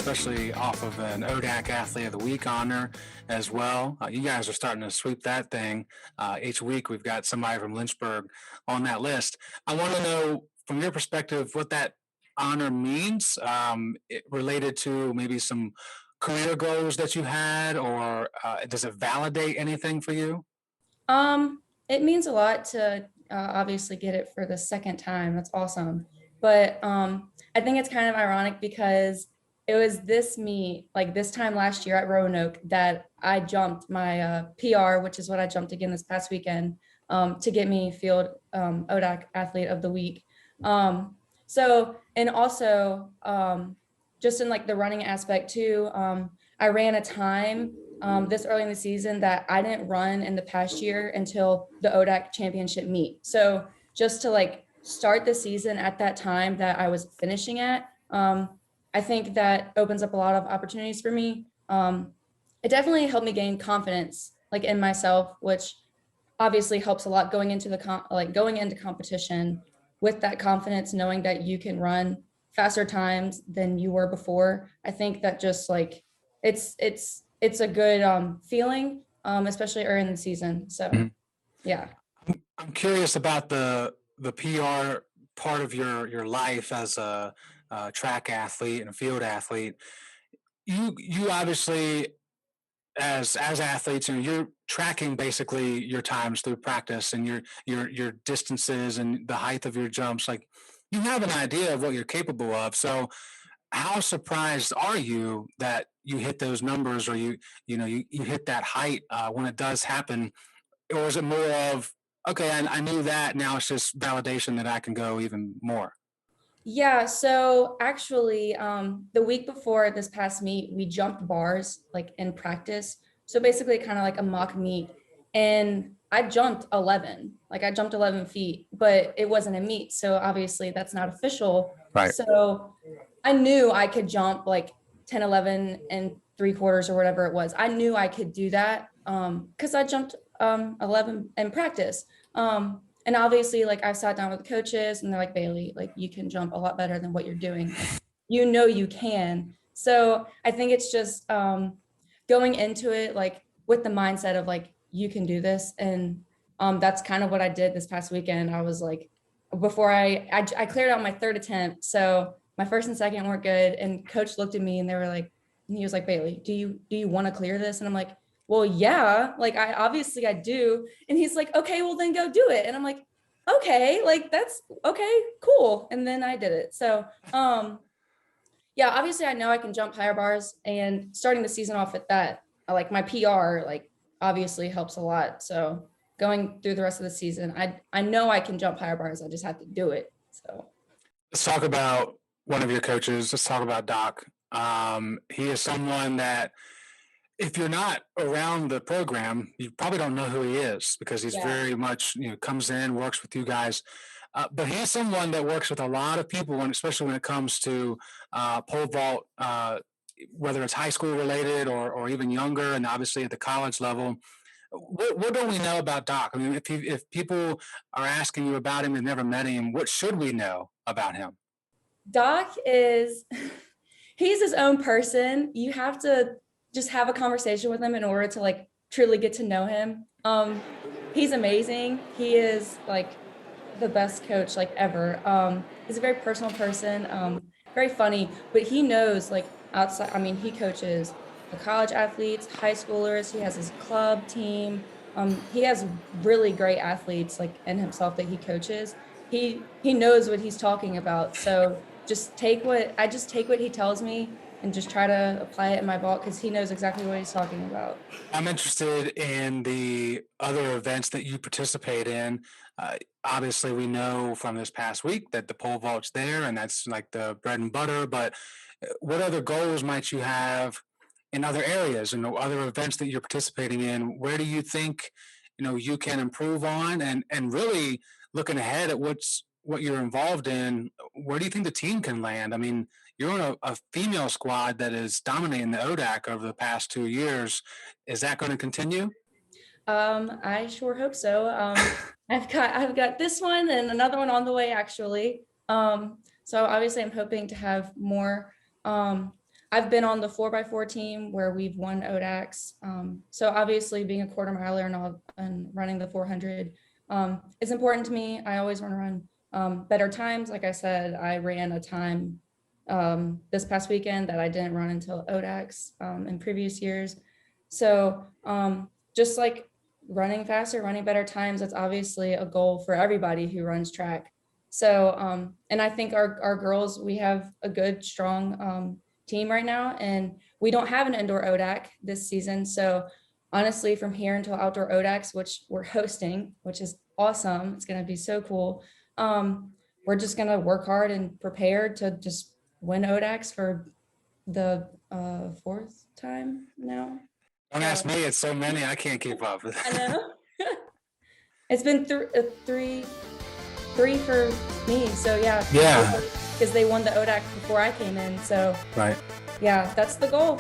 especially off of an ODAC Athlete of the Week honor as well. You guys are starting to sweep that thing. Each week we've got somebody from Lynchburg on that list. I want to know from your perspective what that honor means, related to maybe some career goals that you had, or does it validate anything for you? It means a lot to obviously get it for the second time. That's awesome. But I think it's kind of ironic because it was this meet, like this time last year at Roanoke, that I jumped my PR, which is what I jumped again this past weekend, to get me field ODAC Athlete of the Week. And also just in like the running aspect too, I ran a time this early in the season that I didn't run in the past year until the ODAC championship meet. So just to like start the season at that time that I was finishing at, I think that opens up a lot of opportunities for me. It definitely helped me gain confidence like in myself, which obviously helps a lot going into going into competition with that confidence, knowing that you can run faster times than you were before. I think that just like it's a good feeling, especially early in the season. So Mhm. yeah. I'm curious about the PR part of your life as a track athlete and a field athlete. You obviously, as athletes, you're tracking basically your times through practice and your distances and the height of your jumps. Like, you have an idea of what you're capable of. So how surprised are you that you hit those numbers, or you hit that height when it does happen? Or is it more of, okay, I knew that, now it's just validation that I can go even more? Yeah, so actually, the week before this past meet, we jumped bars like in practice. So basically, kind of like a mock meet, and I jumped 11. Like I jumped 11 feet, but it wasn't a meet, so obviously that's not official. Right. So I knew I could jump like 10, 11 and 3/4 or whatever it was. I knew I could do that because I jumped 11 in practice. And obviously, like I've sat down with the coaches and they're like, Bailey, like you can jump a lot better than what you're doing. Like, you know you can. So I think it's just going into it like with the mindset of like you can do this. And that's kind of what I did this past weekend. I was like, before I cleared out my third attempt. So my first and second weren't good. And coach looked at me and they were like, and he was like, Bailey, do you want to clear this? And I'm like, well, yeah, like I do. And he's like, okay, well then go do it. And I'm like, okay, like that's okay, cool. And then I did it. So yeah, obviously I know I can jump higher bars, and starting the season off at that, I like my PR like obviously helps a lot. So going through the rest of the season, I know I can jump higher bars. I just have to do it. So Let's talk about one of your coaches. Let's talk about Doc. He is someone that, if you're not around the program, you probably don't know who he is, because he's yeah. very much, comes in, works with you guys. But he's someone that works with a lot of people, and especially when it comes to pole vault, whether it's high school related or even younger, and obviously at the college level. What don't we know about Doc? I mean, if people are asking you about him and never met him, what should we know about him? Doc is he's his own person. You have to just have a conversation with him in order to like truly get to know him. He's amazing. He is like the best coach like ever. He's a very personal person, very funny, but he knows like outside. I mean, he coaches the college athletes, high schoolers. He has his club team. He has really great athletes like in himself that he coaches. He knows what he's talking about. So just take what he tells me and just try to apply it in my vault because he knows exactly what he's talking about. I'm interested in the other events that you participate in. Obviously, we know from this past week that the pole vault's there, and that's like the bread and butter. But what other goals might you have in other areas and other events that you're participating in? Where do you think you can improve on, and really looking ahead at what you're involved in? Where do you think the team can land? I mean, you're on a female squad that is dominating the ODAC over the past 2 years. Is that going to continue? I sure hope so. I've got this one and another one on the way actually. So obviously I'm hoping to have more. I've been on the 4x4 team where we've won ODACs. So obviously being a quarter miler and running the 400 is important to me. I always want to run better times. Like I said, I ran a time this past weekend that I didn't run until ODACs in previous years. So just like running faster, running better times, that's obviously a goal for everybody who runs track. So, and I think our girls, we have a good, strong team right now, and we don't have an indoor ODAC this season. So honestly, from here until outdoor ODACs, which we're hosting, which is awesome, it's going to be so cool. We're just going to work hard and prepare to just win ODACs for the fourth time now. Don't ask me, it's so many, I can't keep up. I know. It's been three for me. So yeah. Yeah. Because they won the ODAC before I came in. So Right. yeah, that's the goal.